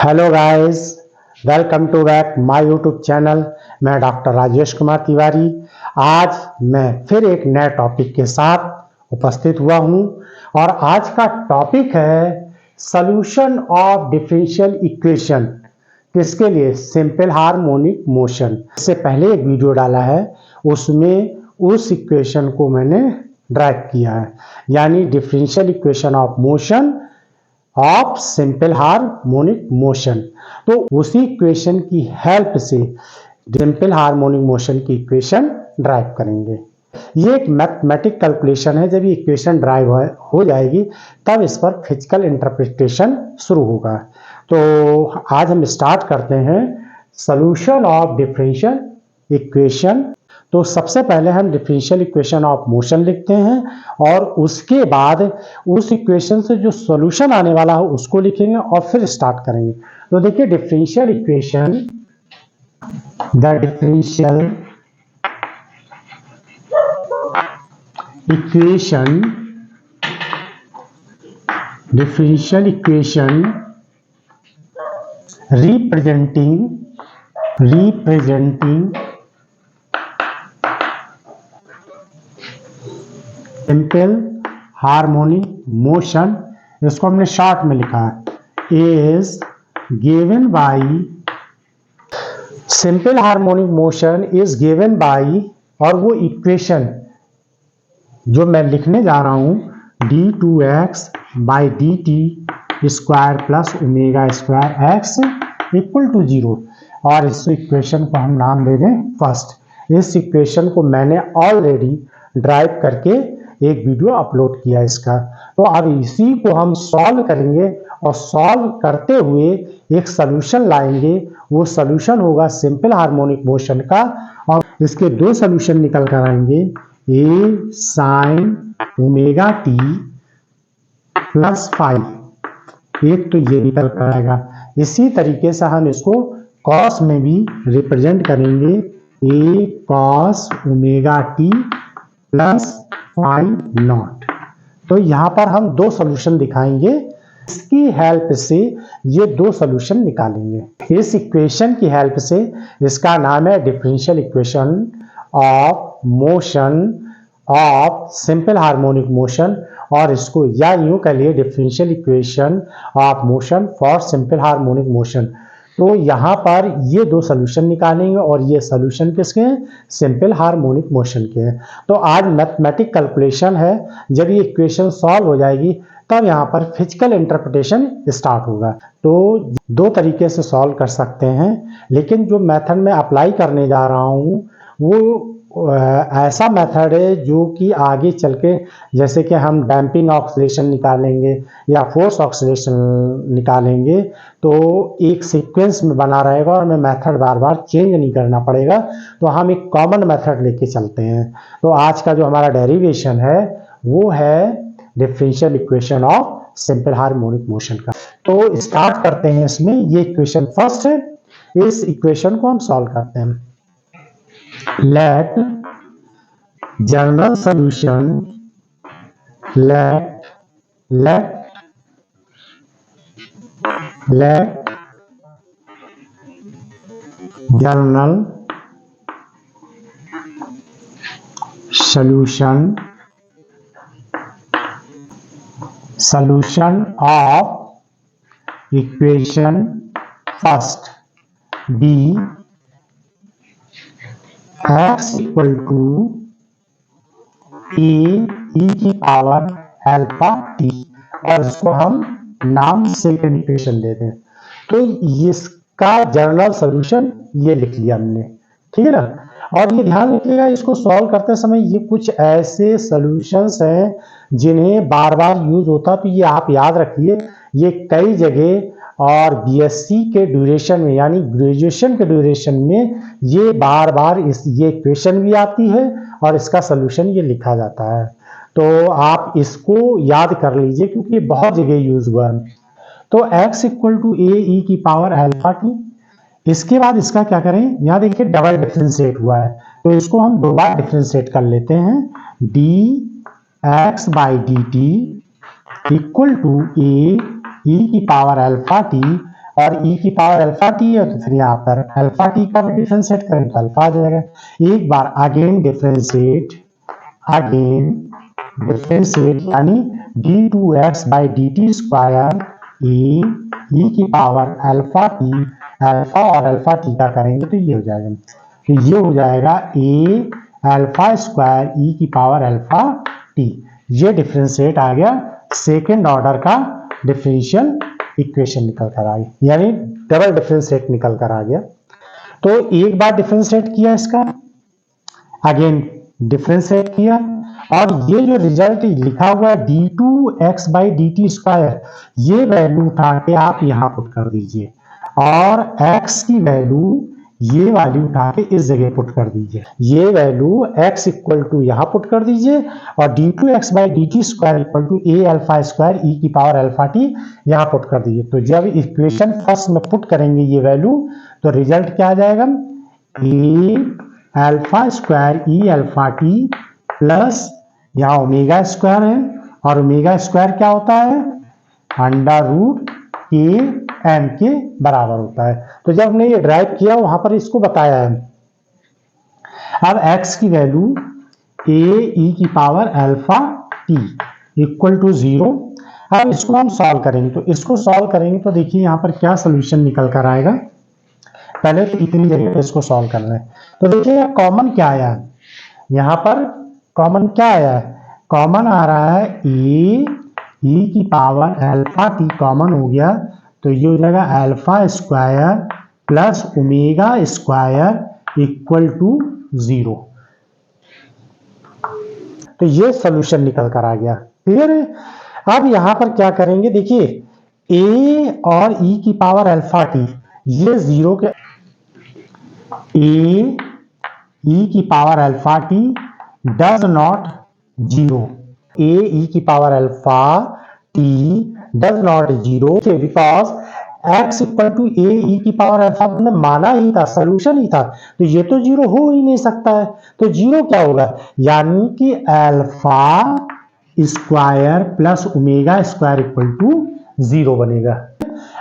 Hello guys, welcome to back my YouTube channel. मैं doctor Rajesh Kumar Tiwari आज मैं फिर एक नए टॉपिक के साथ उपस्थित हुआ हूं और आज का टॉपिक है सॉल्यूशन ऑफ डिफरेंशियल इक्वेशन। किसके लिए? Simple harmonic motion. इससे पहले एक वीडियो डाला है, उसमें उस इक्वेशन को मैंने ड्राइव किया है, यानी differential equation of motion of simple harmonic motion. तो उसी इक्वेशन की हेल्प से सिंपल हार्मोनिक मोशन की इक्वेशन ड्राइव करेंगे। ये एक मैथमेटिक कैलकुलेशन है। जब ये इक्वेशन ड्राइव हो जाएगी तब इस पर फिजिकल इंटरप्रिटेशन शुरू होगा। तो आज हम स्टार्ट करते हैं सॉल्यूशन ऑफ डिफरेंशियल इक्वेशन। तो सबसे पहले हम डिफरेंशियल इक्वेशन ऑफ मोशन लिखते हैं और उसके बाद उस इक्वेशन से जो सॉल्यूशन आने वाला है उसको लिखेंगे और फिर स्टार्ट करेंगे। तो देखिए differential equation, the differential equation representing simple harmonic motion, इसको हमने शॉर्ट में लिखा है, is given by simple harmonic motion is given by, और वो इक्वेशन जो मैं लिखने जा रहा हूं d2x by D T square plus omega square x equal to 0, और इस इक्वेशन को हम नाम दे दें फर्स्ट। इस इक्वेशन को मैंने ऑलरेडी ड्राइव करके एक वीडियो अपलोड किया इसका। तो अब इसी को हम सॉल्व करेंगे और सॉल्व करते हुए एक सॉल्यूशन लाएंगे। वो सॉल्यूशन होगा सिंपल हार्मोनिक मोशन का, और इसके दो सॉल्यूशन निकल कर आएंगे, A sine omega T plus five, एक तो ये निकल कर आएगा। इसी तरीके से हम इसको कॉस में भी रिप्रेजेंट करेंगे, A cos omega T plus five naught. तो यहां पर हम दो सॉल्यूशन दिखाएंगे, इसकी हेल्प से ये दो सॉल्यूशन निकालेंगे। इस इक्वेशन की हेल्प से, इसका नाम है differential equation of motion of simple harmonic motion, और इसको या यूं कह लिए differential equation of motion for simple harmonic motion. तो यहाँ पर ये दो सॉल्यूशन निकालेंगे और ये सॉल्यूशन किसके हैं? सिंपल हार्मोनिक मोशन के हैं। तो आज मैथमेटिक कैलकुलेशन है, जब ये इक्वेशन सॉल्व हो जाएगी तब यहाँ पर फिजिकल इंटरप्रिटेशन स्टार्ट होगा। तो दो तरीके से सॉल्व कर सकते हैं, लेकिन जो मेथड मैं अप्लाई करने जा रहा हूँ वो ऐसा मेथड है जो कि आगे चल के, जैसे कि हम डैम्पिंग ऑक्सीलेशन निकालेंगे या फोर्स ऑक्सीलेशन निकालेंगे, तो एक सीक्वेंस में बना रहेगा और हमें मेथड बार बार चेंज नहीं करना पड़ेगा। तो हम एक कॉमन मेथड लेके चलते हैं। तो आज का जो हमारा डेरिवेशन है वो है differential equation of simple harmonic motion का। तो स्टार्ट करते हैं इसमें। ये इक्वेशन फर्स्ट है, इस इक्वेशन को हम सॉल्व करते हैं। Let general solution let general solution of equation first be x equal to a e की पावर अल्फा टी, और इसको हम नाम सेकंड इक्वेशन दे दें। तो इसका जनरल सॉल्यूशन ये लिख लिया हमने, ठीक है ना। और ये ध्यान रखिएगा, इसको सॉल्व करते समय ये कुछ ऐसे सॉल्यूशंस हैं जिन्हें बार बार यूज होता, तो ये आप याद रखिए। ये कई जगह और बीएससी के ड्यूरेशन में, यानी ग्रेजुएशन के ड्यूरेशन में, ये बार बार ये इक्वेशन भी आती है और इसका सॉल्यूशन ये लिखा जाता है। तो आप इसको याद कर लीजिए क्योंकि ये बहुत जगह यूज हुआ है। तो x इक्वल टू ए ई की पावर अल्फा टी। इसके बाद इसका क्या करें, यहाँ देखिए डबल डिफरेंशिएट हुआ है, तो इसको हम दो बार डिफरेंशिएट कर लेते हैं। D X by D T equal to A ई की पावर अल्फा टी, और ई की पावर अल्फा टी है, तो फिर यहाँ पर अल्फा टी का डिफ्रेंशिएट करें तो अल्फा आ जाएगा। एक बार अगेन डिफ्रेंशिएट यानी d2x by D T square E की पावर अल्फा टी, अल्फा और अल्फा टी का करेंगे तो ये हो जाएगा, तो ये हो जाएगा ए अल्फा स्क्वायर ई की पावर अल्फा टी। ये डिफ्रेंशिएट आ गया, सेकेंड ऑर्डर का डिफरेंशियल इक्वेशन निकल कर आ गया, यानी डबल डिफरेंशिएट निकल कर आ गया। तो एक बार डिफरेंशिएट किया इसका, अगेन डिफरेंशिएट किया, और ये जो रिजल्ट लिखा हुआ है d2x by D T square, ये वैल्यू उठा के आप यहां पुट कर दीजिए, और x की वैल्यू ये वाली उठा के इस जगह पुट कर दीजिए। ये वैल्यू x इक्वल टू यहां पुट कर दीजिए, और d2x by D T square equal to A alpha square E की पावर अल्फा टी यहां पुट कर दीजिए। तो जब इक्वेशन फर्स्ट में पुट करेंगे ये वैल्यू, तो रिजल्ट क्या आ जाएगा, ए अल्फा स्क्वायर ई अल्फा टी प्लस यहाँ ओमेगा स्क्वायर है, और ओमेगा स्क्वायर क्या होता है, अंडर रूट के एम के बराबर होता है। तो जब हमने ये ड्राइव किया वहां पर इसको बताया है। अब x की वैल्यू ए ई की power alpha t equal to 0। अब इसको हम सॉल्व करेंगे, तो इसको सॉल्व करेंगे तो देखिए यहाँ पर क्या सोल्यूशन निकल कर आएगा। पहले तो इतनी जगह पे इसको सॉल्व करना है, तो देखिए कॉमन क्या आया, यहाँ पर कॉमन क्या आया है, कॉमन आ रहा है ए ई की पावर अल्फा टी कॉमन हो गया, तो ये हो जाएगा alpha square plus omega square equal to 0। तो ये सोल्यूशन निकल कर आ गया, क्लियर है। अब यहां पर क्या करेंगे, देखिए ए और ई की पावर अल्फा टी ये 0 के, ए ई की power alpha T does not 0, A ई की power alpha T does not 0 because x equal to A ई की पावर अल्फा हमने माना ही था, सोल्यूशन ही था, तो ये तो 0 हो ही नहीं सकता है। तो 0 क्या होगा, यानी कि alpha square plus omega square equal to 0 बनेगा।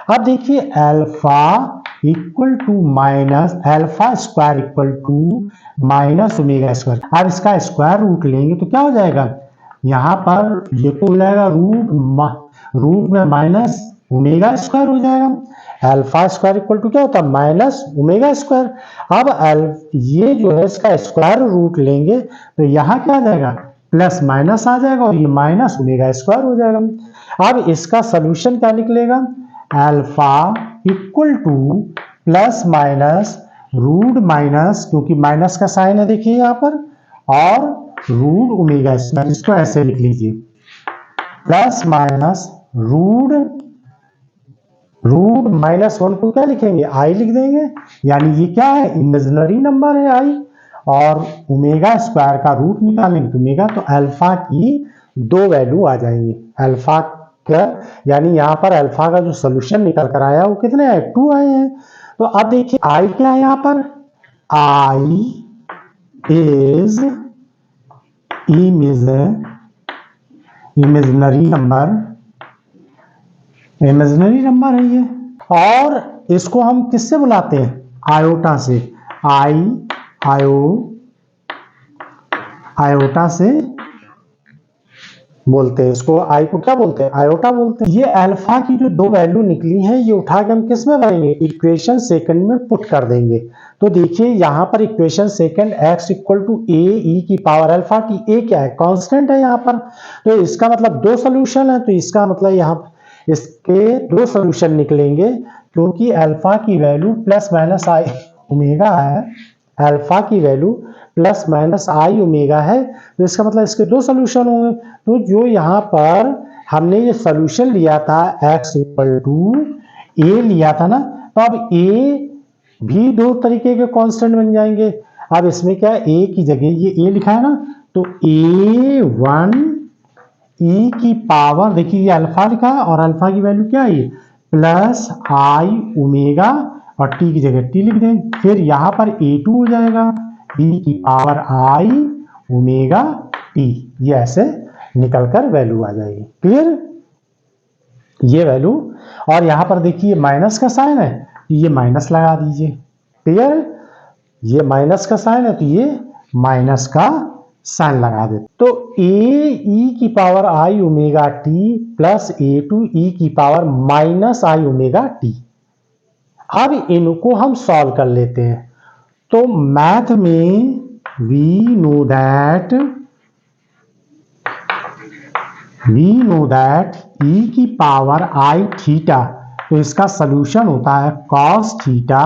अब देखिए alpha equal to minus alpha square equal to minus omega square. अब इसका स्क्वायर रूट लेंगे तो क्या हो जाएगा, यहाँ पर ये तो हो जाएगा रूट में माइनस ओमेगा स्क्वायर हो जाएगा। अल्फा स्क्वायर इक्वल टू क्या होता है, माइनस ओमेगा स्क्वायर। अब ये जो है इसका स्क्वायर रूट लेंगे तो यहाँ क्या आ जाएगा, प्लस माइनस आ जाएगा, और ये माइनस ओमेगा स्क्वायर हो जाएगा। अब इसका सोल्यूशन क्या निकलेगा, alpha equal to plus minus root minus, क्योंकि माइनस का साइन है देखिए यहाँ पर, और रूट ओमेगा स्क्वायर, इसको ऐसे लिख लीजिए, प्लस माइनस रूट माइनस 1 को क्या लिखेंगे, आई लिख देंगे, यानी ये क्या है, इमेजिनरी नंबर है आई, और ओमेगा स्क्वायर का रूट निकालेंगे तो ओमेगा, तो अल्फा की 2 वैल्यू आ जाएंगी अल्फा का, यानी यहाँ पर अल्फा का जो सोल्यूशन निकल कर आया वो कितने आए, 2 आए हैं। तो अब देखिए आई क्या है, यहाँ पर आई इज इमेजिनरी नंबर है ये, और इसको हम किससे बुलाते हैं, आयोटा से, आयोटा से बोलते हैं इसको, आई को क्या बोलते हैं, आयोटा बोलते हैं। ये अल्फा की जो 2 वैल्यू निकली है ये उठा के हम किस में भरेंगे, इक्वेशन सेकंड में पुट कर देंगे। तो देखिए यहाँ पर equation second x equal to A ई की पावर अल्फा टी, ए क्या है, कांस्टेंट है यहाँ पर, तो इसका मतलब 2 सोल्यूशन है, तो इसका मतलब यहाँ इसके 2 सोल्यूशन निकलेंगे, क्योंकि अल्फा की value plus minus I omega है, अल्फा की value plus minus I omega है, तो इसका मतलब इसके 2 सोल्यूशन होंगे। तो जो यहाँ पर हमने ये सोल्यूशन लिया था x इक्वल टू ए लिया था ना, तो अब a भी 2 तरीके के कांस्टेंट बन जाएंगे। अब इसमें क्या है, a की जगह ये a लिखा है ना, तो a1 e की पावर, देखिए ये अल्फा लिखा है और अल्फा की वैल्यू क्या है, प्लस आई ओमेगा, और t की जगह t लिख दें, फिर यहाँ पर a2 हो जाएगा e की पावर आई ओमेगा t, ये ऐसे निकलकर वैल्यू आ जाएगी, क्लियर ये वैल्यू। और यहाँ पर देखिए माइनस का साइन है, तो ये माइनस लगा दीजिए। क्लियर? ये माइनस का साइन है तो ये माइनस का साइन लगा दे। तो ए ई की power I omega T plus A two E की power minus I omega T. अब इनको हम सॉल्व कर लेते हैं। तो मैथ में वी नो दैट ई की पावर आई थीटा, तो इसका सॉल्यूशन होता है cos theta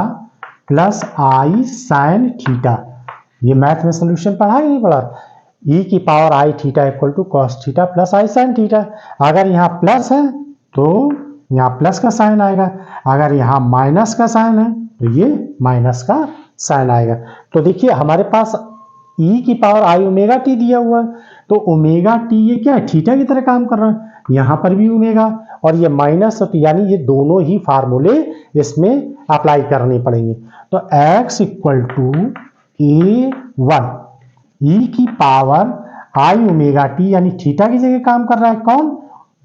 plus i sine theta. ये मैथ में सॉल्यूशन पढ़ा कि नहीं पढ़ा? ई की power i theta equal to cos theta plus i sine theta. अगर यहाँ प्लस है तो यहाँ प्लस का साइन आएगा, अगर यहाँ माइनस का साइन है तो ये माइनस का साइन आएगा। तो देखिए हमारे पास ई की पावर आई ओमेगा टी दिया हुआ है, तो ओमेगा टी ये क्या है, थीटा की तरह काम कर रहा है। यहाँ पर भी ओमेगा और ये माइनस, तो यानी ये दोनों ही फार्मूले इसमें अप्लाई करने पड़ेंगे। तो x इक्वल टू a1 ई की पावर आई ओमेगा टी, यानी थीटा की जगह काम कर रहा है कौन,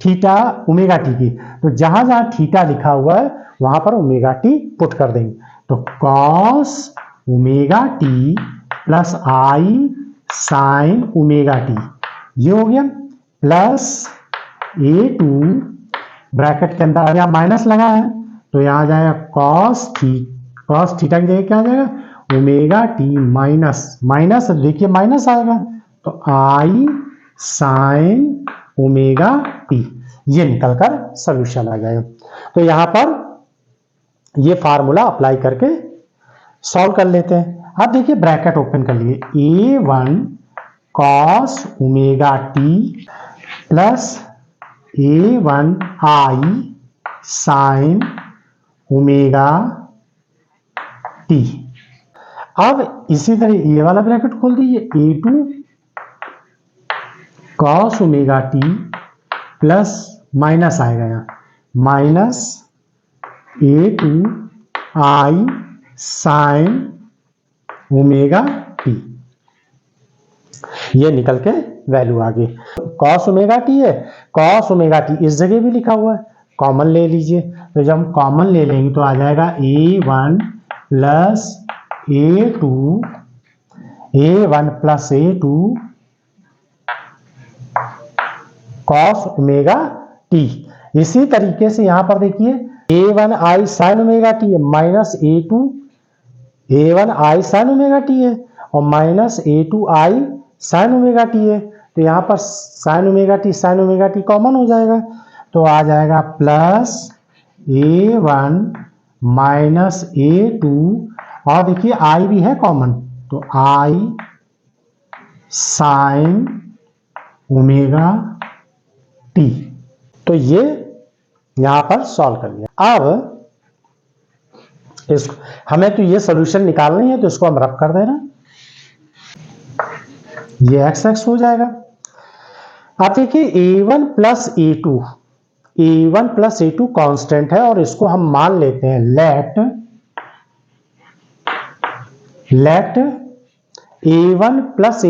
थीटा ओमेगा टी की। तो जहां जहां थीटा लिखा हुआ है वहां पर ओमेगा टी पुट कर देंगे। तो cos omega T plus i sign omega T, ये हो गया, प्लस a2 ब्रैकेट के अंदर यहाँ माइनस लगा है तो यहाँ आ जाएगा कॉस थीटा की जगह क्या आ जाएगा, ओमेगा टी माइनस देखिए माइनस आएगा तो आई साइन ओमेगा टी, ये निकलकर सॉल्यूशन आ जाएगा। तो यहाँ पर ये फार्मूला अप्लाई करके सॉल्व कर लेते हैं। अब देखिए ब्रैकेट ओपन कर लिए, a1 cos omega T plus a1 आई साइन ओमेगा टी। अब इसी तरह ये वाला ब्रैकेट खोल दीजिए, a2 cos omega T plus minus आएगा यहाँ माइनस a2 आई साइन ओमेगा टी, ये निकल के वैल्यू आ गई। कॉस ओमेगा टी है, कॉस ओमेगा टी इस जगह भी लिखा हुआ है, कॉमन ले लीजिए। तो जब हम कॉमन ले लेंगे तो आ जाएगा a1 plus a1 plus a2 cos omega T. इसी तरीके से यहां पर देखिए a1 आई साइन ओमेगा टी है माइनस a1 आई साइन ओमेगा टी है और माइनस a2 आई साइन ओमेगा टी है। तो यहाँ पर साइन ओमेगा टी कॉमन हो जाएगा तो आ जाएगा प्लस a1 माइनस a2 और देखिए आई भी है कॉमन तो आई साइन ओमेगा टी। तो ये यहां पर सॉल्व कर लिया। अब इसको हमें तो ये सॉल्यूशन निकालनी है तो इसको हम रब कर देना, ये x हो जाएगा। आप देखिए a1 प्लस a2 कांस्टेंट है और इसको हम मान लेते हैं let a1 plus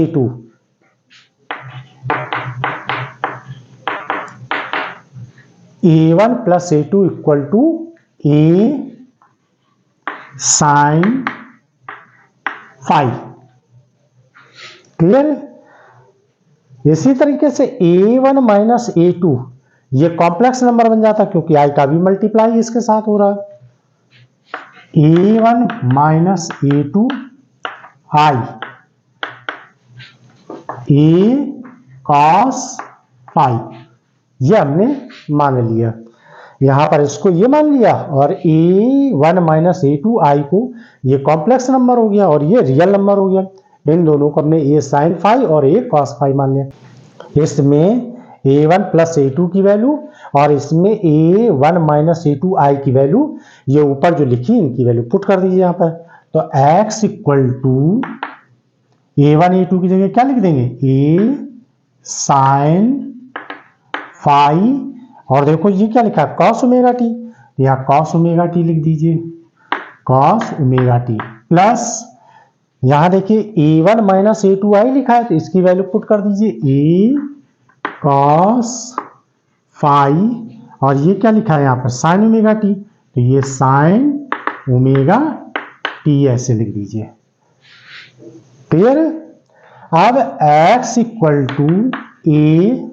a2 equal to a sine phi. Clear? इसी तरीके से a1 माइनस a2 ये कॉम्प्लेक्स नंबर बन जाता क्योंकि i का भी मल्टीप्लाई इसके साथ हो रहा है। a1 minus a2 i a cos phi, ये हमने मान लिया। यहां पर इसको ये मान लिया और a1 माइनस a2 i को ये कॉम्प्लेक्स नंबर हो गया और ये रियल नंबर हो गया। इन दोनों को हमने a साइन फाई और a cos फाई मान लिया। इसमें a1 प्लस a2 की वैल्यू और इसमें a1 माइनस a2 i की वैल्यू, ये ऊपर जो लिखी इनकी वैल्यू पुट कर दीजिए यहाँ पर। तो x equal to a1 a2 की जगह क्या लिख देंगे, a साइन फाई और देखो ये क्या लिखा है cos ओमेगा टी, यहाँ cos ओमेगा टी लिख दीजिए, cos ओमेगा टी प्लस यहां देखिए a1 माइनस a2 i लिखा है तो इसकी वैल्यू पुट कर दीजिए a cos फाई और ये क्या लिखा है यहाँ पर साइन ओमेगा टी, तो ये साइन ओमेगा टी ऐसे लिख दीजिए। क्लियर है। अब x इक्वल टू ए,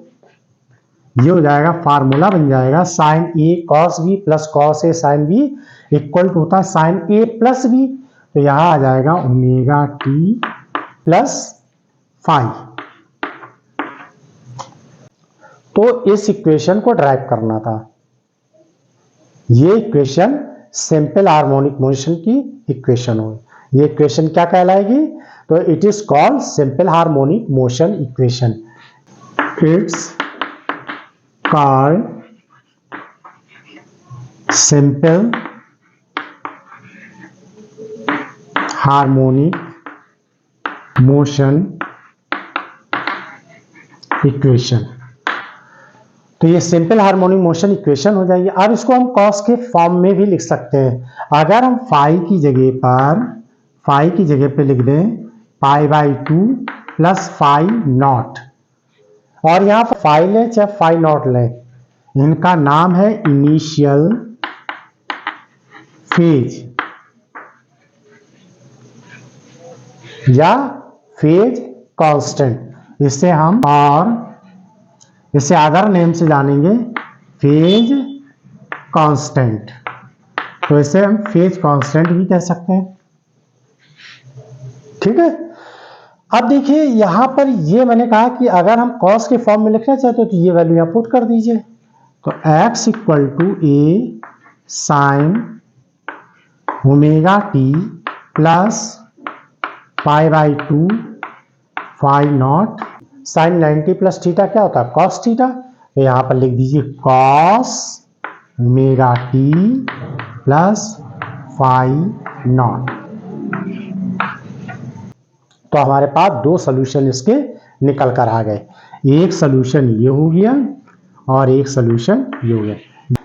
ये हो जाएगा फार्मूला बन जाएगा sine a cos b plus cos a sine b equal to होता है साइन ए प्लस बी, तो यहां आ जाएगा ओमेगा टी प्लस फाइव। तो इस इक्वेशन को ड्राइव करना था। ये इक्वेशन सिंपल हार्मोनिक मोशन की इक्वेशन हो। ये इक्वेशन क्या कहलाएगी, तो it is called simple harmonic motion equation. It's called simple harmonic motion equation। तो ये सिंपल हार्मोनिक मोशन इक्वेशन हो जाएगी। अब इसको हम कॉस के फॉर्म में भी लिख सकते हैं। अगर हम फाई की जगह पे लिख दें pi by 2 plus phi naught, और यहां पर फाई लें चाहे फाई नॉट लें, इनका नाम है इनिशियल फेज या फेज कांस्टेंट। इसे हम और इसे अदर नेम से जानेंगे फेज कांस्टेंट। तो इसे हम फेज कांस्टेंट भी कह सकते हैं। ठीक है। अब देखिए यहां पर ये मैंने कहा कि अगर हम कॉस के फॉर्म में लिखना चाहते हो तो ये वैल्यू यहां पुट कर दीजिए। तो x equal to a sine omega T plus pi by 2 phi naught sine 90 plus theta क्या होता है कॉस थीटा, तो यहां पर लिख दीजिए cos omega T plus phi naught. तो हमारे पास दो सोल्यूशन इसके निकल कर आ गए। एक सोल्यूशन ये हो गया और एक सोल्यूशन ये हो गया।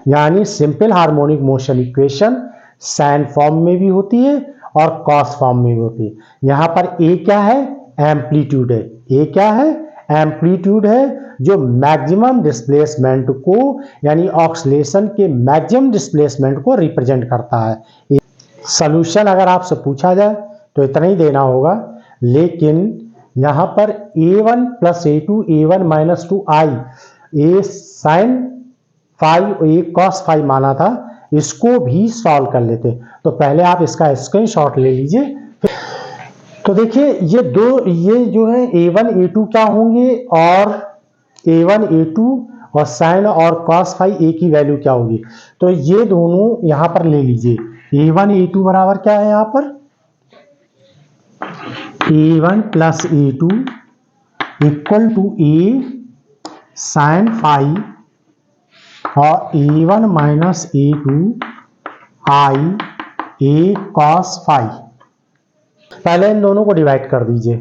यानी simple harmonic motion equation sine form में भी होती है और कॉस फॉर्म में भी होती है। यहां पर ए क्या है एम्पलीट्यूड है। ए क्या है एम्पलीट्यूड है जो मैक्सिमम डिस्प्लेसमेंट को यानी ऑक्सीलेशन के मैक्सिमम डिस्प्लेसमेंट को रिप्रेजेंट करता है। सोल्यूशन अगर आपसे पूछा जाए तो इतना ही देना होगा, लेकिन यहां पर a1 plus a2 a1 minus 2i ए साइन फाइव ए कॉस फाइव माना था, इसको भी सॉल्व कर लेते। तो पहले आप इसका स्क्रीनशॉट ले लीजिए। तो देखिए ये जो है a1 a2 क्या होंगे और a1 a2 और साइन और कॉस फाइव ए की वैल्यू क्या होगी। तो ये दोनों यहां पर ले लीजिए। a1 a2 बराबर क्या है यहां पर a1 plus a2 equal to a sine five और a1 minus a2 i a cos five. पहले इन दोनों को डिवाइड कर दीजिए।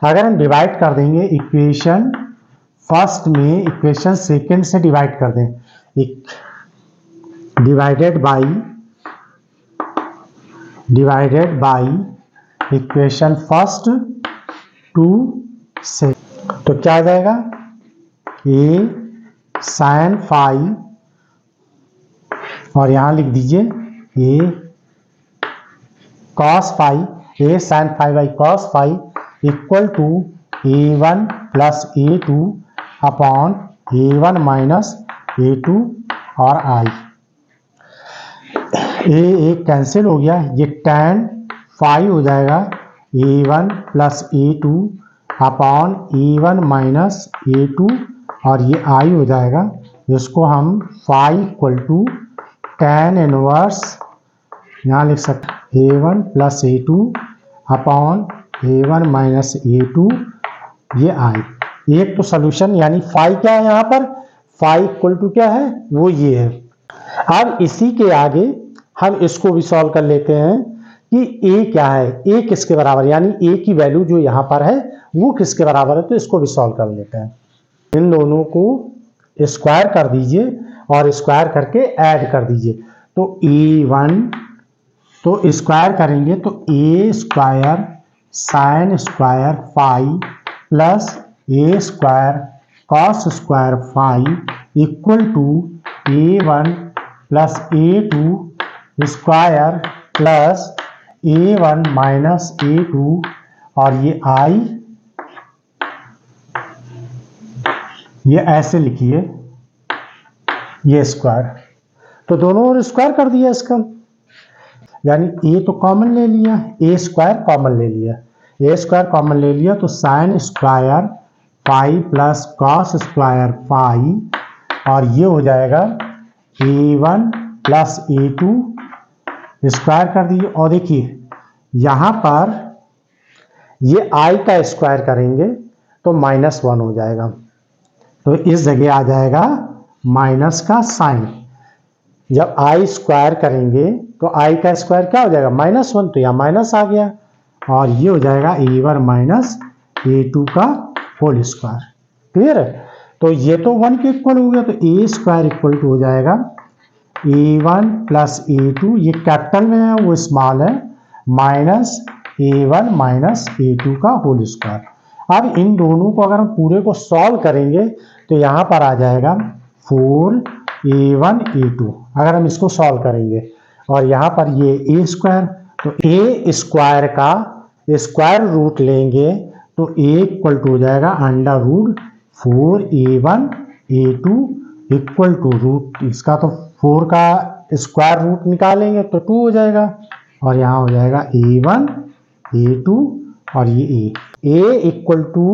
अगर हम डिवाइड कर देंगे इक्वेशन फर्स्ट में इक्वेशन सेकंड से डिवाइड कर दें, डिवाइडेड बाई इक्वेशन फर्स्ट 2 से, तो क्या आ जाएगा ए साइन फाइव और यहां लिख दीजिए A cos five, A sine five by cos five equal to a1 plus a2 upon a1 minus a2 और i। ए कैंसिल हो गया, ये tan फाइव हो जाएगा a1 plus a2 upon a1 minus a2 और ये i हो जाएगा। इसको हम five equal to tan inverse यहाँ लिख सकते a1 plus a2 upon a1 minus a2 ये i। एक तो सोल्यूशन यानी फाइव क्या है यहाँ पर फाइव इक्वल टू क्या है वो ये है। अब इसी के आगे हम इसको भी सॉल्व कर लेते हैं कि a क्या है, a किसके बराबर, यानी a की वैल्यू जो यहाँ पर है वो किसके बराबर है, तो इसको भी सॉल्व कर लेते हैं। इन दोनों को स्क्वायर कर दीजिए और स्क्वायर करके ऐड कर दीजिए। तो a1 तो स्क्वायर करेंगे तो a square sine square five plus a square cos square five equal to A1 plus A2 square plus A1 minus A2 और ये I, ये ऐसे लिखिए, ये स्क्वायर, तो दोनों ओर स्क्वायर कर दिया इसका, यानी ए तो कॉमन ले लिया, ए स्क्वायर कॉमन ले लिया, ए स्क्वायर कॉमन ले लिया तो sine square pi plus cos square pi, और ये हो जाएगा A1 प्लस A2 स्क्वायर कर दिए। और देखिए यहाँ पर ये आई का स्क्वायर करेंगे तो -1 हो जाएगा, तो इस जगह आ जाएगा माइनस का साइन। जब आई स्क्वायर करेंगे तो आई का स्क्वायर क्या हो जाएगा, -1, तो यहाँ माइनस आ गया, और ये हो जाएगा A1 माइनस A2 का होल स्क्वायर। क्लियर है? तो ये तो 1 के इक्वल हो गया, तो ए स्क्वायर इक्वल टू हो जाएगा A1 प्लस A2, ये कैपिटल में है वो स्मॉल है, माइनस A1 माइनस A2 का होल स्क्वायर। अब इन दोनों को अगर हम पूरे को सॉल्व करेंगे तो यहाँ पर आ जाएगा 4A1 A2, अगर हम इसको सॉल्व करेंगे, और यहाँ पर ये ए स्क्वायर, तो ए स्क्वायर का स्क्वायर रूट लेंगे तो ए इक्वल टू हो जाएगा under root 4A1 A2 equal to root, इसका तो 4 का स्क्वायर रूट निकालेंगे तो 2 हो जाएगा, और यहाँ हो जाएगा A1 A2 और ये ए equal to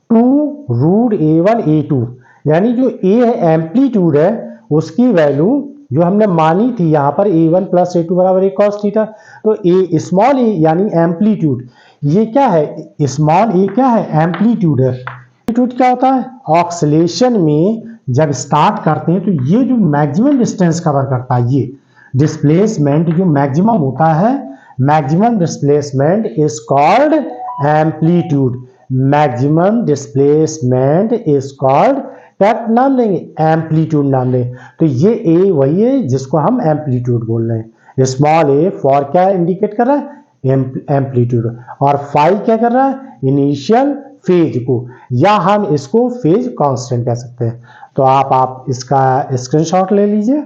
2 root A1 A2, यानी जो ए है एम्पलीट्यूड है उसकी वैल्यू जो हमने मानी थी यहाँ पर A1 प्लस A2 बराबर एक कॉस थीटा, तो ए स्मॉल ए यानी एम्पलीट्यूड, ये क्या है, स्मॉल ए क्या है, एम्पलीट्यूड है। एम्पलीट्यूड क्या होता है, ऑक्सीलेशन में जब स्टार्ट करते हैं तो ये जो मैक्सिमम डिस्टेंस कवर करता है, ये डिस्प्लेसमेंट जो मैक्सिमम होता है, maximum displacement is called amplitude, maximum displacement is called, क्या नाम देंगे, एम्पलीट्यूड नाम देंगे। तो ये ए वही है जिसको हम एम्पलीट्यूड बोल रहे हैं। स्मॉल ए फॉर क्या इंडिकेट कर रहा है, एम्पलीट्यूड, और फाई क्या कर रहा है, इनिशियल फेज को, या हम इसको फेज कांस्टेंट कह सकते हैं। तो आप इसका स्क्रीनशॉट ले लीजिए।